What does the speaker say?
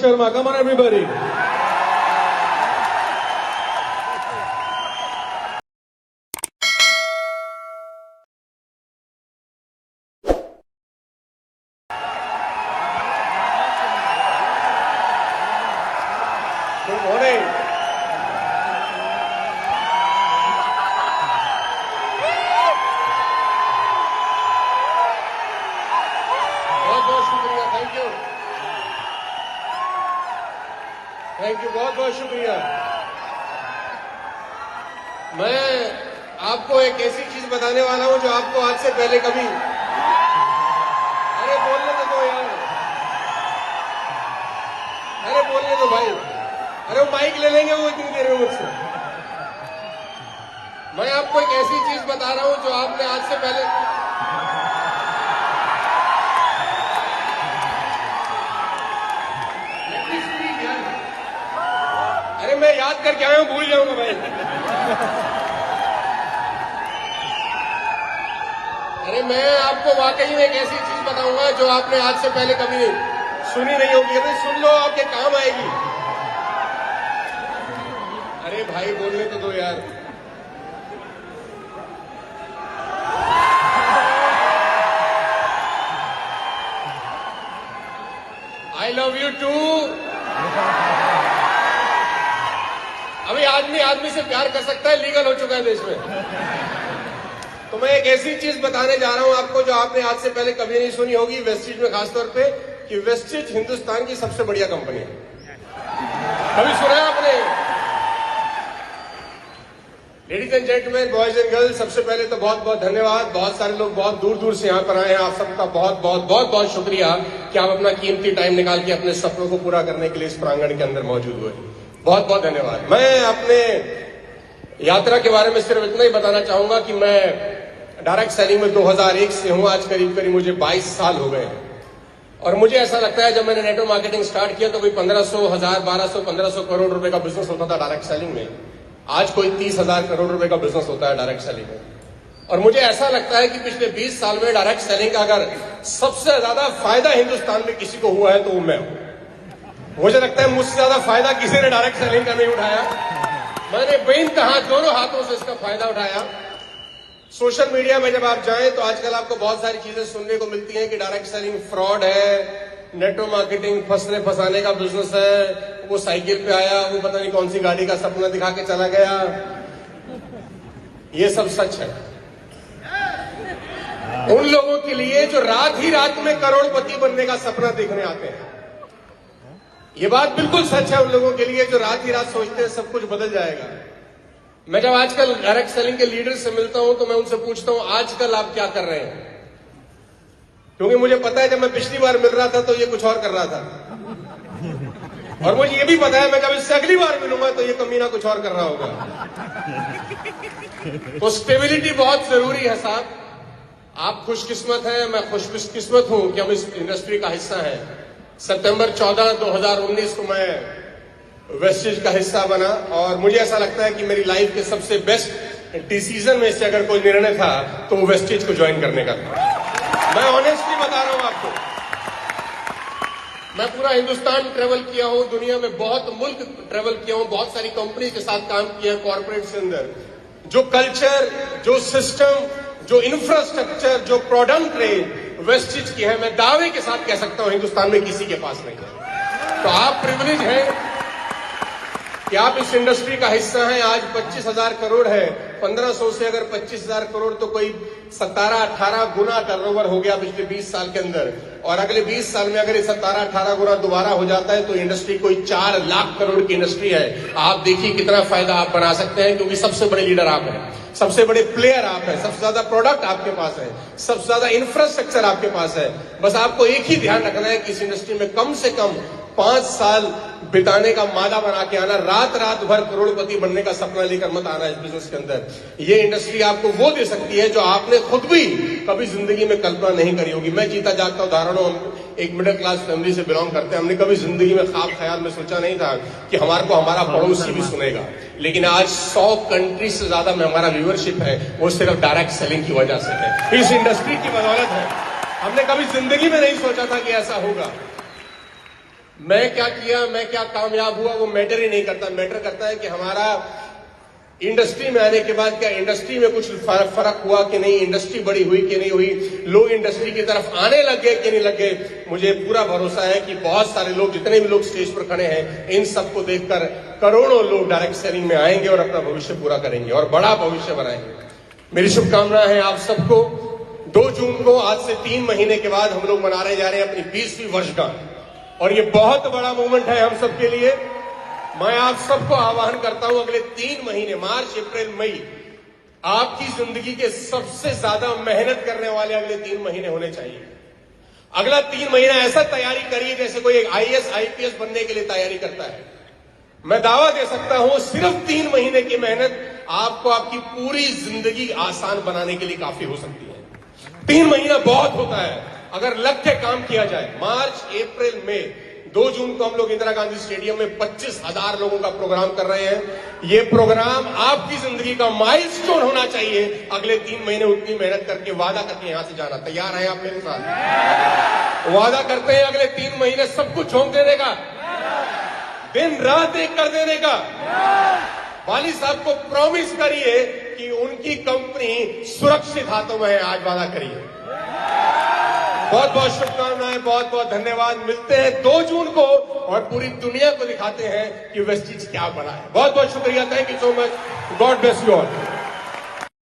Sharma. Come on, everybody. Good morning. बहुत शुक्रिया. Thank you. बहुत शुक्रिया. मैं आपको एक ऐसी चीज बताने वाला हूं जो आपको आज से पहले कभी, अरे बोलने तो यार, अरे बोलने दो भाई, अरे वो माइक ले लेंगे वो इतनी देर में मुझसे. मैं आपको एक ऐसी चीज बता रहा हूं जो आपने आज से पहले, अरे मैं याद करके आया हूं, भूल जाऊंगा भाई. अरे मैं आपको वाकई में एक ऐसी चीज बताऊंगा जो आपने आज से पहले कभी सुनी नहीं होगी. अरे सुन लो, आपके काम आएगी. अरे भाई बोलने तो दो यार. I love you too. अभी आदमी से प्यार कर सकता है, लीगल हो चुका है देश में. तो मैं एक ऐसी चीज बताने जा रहा हूं आपको जो आपने आज से पहले कभी नहीं सुनी होगी, वेस्टिज में खासतौर पे, कि वेस्टिज हिंदुस्तान की सबसे बढ़िया कंपनी है. कभी सुना है आपने? Ladies and gentleman, boys and girls, सबसे पहले तो बहुत बहुत धन्यवाद. बहुत सारे लोग बहुत दूर दूर से यहाँ पर आए हैं. आप सबका बहुत बहुत बहुत बहुत शुक्रिया कि आप अपना कीमती टाइम निकाल के अपने सपनों को पूरा करने के लिए इस प्रांगण के अंदर मौजूद हुए. बहुत बहुत धन्यवाद. मैं अपने यात्रा के बारे में सिर्फ इतना ही बताना चाहूंगा कि मैं डायरेक्ट सेलिंग में 2001 से हूं. आज करीब मुझे 22 साल हो गए हैं. और मुझे ऐसा लगता है जब मैंने नेटवर्क मार्केटिंग स्टार्ट किया तो कोई 1500, 1000, 1200, 1500 करोड़ रुपए का बिजनेस होता था डायरेक्ट सेलिंग में. आज कोई 30,000 करोड़ रुपए का बिजनेस होता है डायरेक्ट सेलिंग में. और मुझे ऐसा लगता है कि पिछले 20 साल में डायरेक्ट सेलिंग का अगर सबसे ज्यादा फायदा हिंदुस्तान में किसी को हुआ है तो वो मैं हूं. मुझे लगता है मुझसे ज्यादा फायदा किसी ने डायरेक्ट सेलिंग का नहीं उठाया. मैंने बेइंतहा दोनों हाथों से इसका फायदा उठाया. सोशल मीडिया में जब आप जाएं तो आजकल आपको बहुत सारी चीजें सुनने को मिलती हैं कि डायरेक्ट सेलिंग फ्रॉड है, नेटवर्क मार्केटिंग फंसने फंसाने का बिजनेस है, वो साइकिल पे आया, वो पता नहीं कौन सी गाड़ी का सपना दिखा के चला गया. ये सब सच है उन लोगों के लिए जो रात ही रात में करोड़पति बनने का सपना देखने आते हैं. ये बात बिल्कुल सच है उन लोगों के लिए जो रात ही रात सोचते हैं सब कुछ बदल जाएगा. मैं जब आजकल डायरेक्ट सेलिंग के लीडर से मिलता हूं तो मैं उनसे पूछता हूं आजकल आप क्या कर रहे हैं, क्योंकि मुझे पता है जब मैं पिछली बार मिल रहा था तो ये कुछ और कर रहा था. और मुझे ये भी पता है मैं जब इससे अगली बार मिलूंगा तो ये कमीना कुछ और कर रहा होगा. तो स्टेबिलिटी बहुत जरूरी है साहब. आप खुशकिस्मत हैं, मैं खुशकिस्मत हूं कि हम इस इंडस्ट्री का हिस्सा हैं. सितंबर 14, 2019 को मैं वेस्टिज का हिस्सा बना और मुझे ऐसा लगता है कि मेरी लाइफ के सबसे बेस्ट डिसीजन में से अगर कोई निर्णय था तो वो वेस्टिज को ज्वाइन करने का था. मैं ऑनेस्टली बता रहा हूं आपको. मैं पूरा हिंदुस्तान ट्रेवल किया हूं, दुनिया में बहुत मुल्क ट्रेवल किया हूं, बहुत सारी कंपनी के साथ काम किया है कॉर्पोरेट के अंदर. जो कल्चर, जो सिस्टम, जो इंफ्रास्ट्रक्चर, जो प्रोडक्ट रेंज वेस्टिज की है, मैं दावे के साथ कह सकता हूं हिंदुस्तान में किसी के पास नहीं है. तो आप प्रिविलेज हैं कि आप इस इंडस्ट्री का हिस्सा हैं. आज 25,000 करोड़ है. 1500 से अगर 25,000 करोड़ तो कोई 17-18 गुना टर्नओवर हो गया पिछले 20 साल के अंदर. और अगले 20 साल में अगर ये 17-18 गुना दोबारा हो जाता है तो इंडस्ट्री कोई 4 लाख करोड़ की इंडस्ट्री है. आप देखिए कितना फायदा आप बना सकते हैं, क्योंकि सबसे बड़े लीडर आप हैं, सबसे बड़े प्लेयर आप हैं, सबसे ज्यादा प्रोडक्ट आपके पास है, सबसे ज्यादा इंफ्रास्ट्रक्चर आपके पास है. बस आपको एक ही ध्यान रखना है कि इस इंडस्ट्री में कम से कम 5 साल बिताने का मादा बना के आना. रात भर करोड़पति बनने का सपना लेकर मत आना इस बिजनेस के अंदर. ये इंडस्ट्री आपको वो दे सकती है जो आपने खुद भी कभी जिंदगी में कल्पना नहीं करी होगी. मैं जीता जागता उदाहरण हूं. हम एक मिडिल क्लास फैमिली से बिलोंग करते हैं. हमने कभी जिंदगी में ख्वाब ख्याल में सोचा नहीं था कि हमारे को हमारा पड़ोसी भी सुनेगा. लेकिन आज 100 कंट्री से ज्यादा में हमारा व्यूअरशिप है, वो सिर्फ डायरेक्ट सेलिंग की वजह से है, इस इंडस्ट्री की बदौलत है. हमने कभी जिंदगी में नहीं सोचा था कि ऐसा होगा. मैं क्या किया, मैं क्या कामयाब हुआ, वो मैटर ही नहीं करता। मैटर करता है कि हमारा इंडस्ट्री में आने के बाद क्या इंडस्ट्री में कुछ फर्क हुआ कि नहीं, इंडस्ट्री बड़ी हुई कि नहीं हुई, लोग इंडस्ट्री की तरफ आने लग गए कि नहीं लग गए। मुझे पूरा भरोसा है कि बहुत सारे लोग, जितने भी लोग स्टेज पर खड़े हैं, इन सबको देखकर करोड़ों लोग डायरेक्ट सेलिंग में आएंगे और अपना भविष्य पूरा करेंगे और बड़ा भविष्य बनाएंगे। मेरी शुभकामनाएं हैं आप सबको। 2 जून को, आज से 3 महीने के बाद, हम लोग मनाने जा रहे हैं अपनी 20वीं वर्षगांठ और ये बहुत बड़ा मूवमेंट है हम सबके लिए। मैं आप सबको आह्वान करता हूं, अगले 3 महीने, मार्च, अप्रैल, मई, आपकी जिंदगी के सबसे ज्यादा मेहनत करने वाले अगले 3 महीने होने चाहिए। अगला 3 महीना ऐसा तैयारी करिए जैसे कोई एक IAS IPS बनने के लिए तैयारी करता है। मैं दावा दे सकता हूं, सिर्फ 3 महीने की मेहनत आपको आपकी पूरी जिंदगी आसान बनाने के लिए काफी हो सकती है। 3 महीना बहुत होता है अगर लग के काम किया जाए। मार्च, अप्रैल, मई, 2 जून को हम लोग इंदिरा गांधी स्टेडियम में 25,000 लोगों का प्रोग्राम कर रहे हैं। ये प्रोग्राम आपकी जिंदगी का माइलस्टोन होना चाहिए। अगले 3 महीने उतनी मेहनत करके, वादा करके यहां से जाना। तैयार हैं आप मेरे साथ? वादा करते हैं अगले 3 महीने सब कुछ झोंक देने का, दिन रात एक कर देने का। वाली साहब को प्रॉमिस करिए कि उनकी कंपनी सुरक्षित हाथों में है। आज वादा करिए। बहुत बहुत शुभकामनाएं, बहुत बहुत धन्यवाद। मिलते हैं 2 जून को और पूरी दुनिया को दिखाते हैं कि वेस्टीज क्या बना है। बहुत बहुत शुक्रिया। Thank you so much. God bless you all.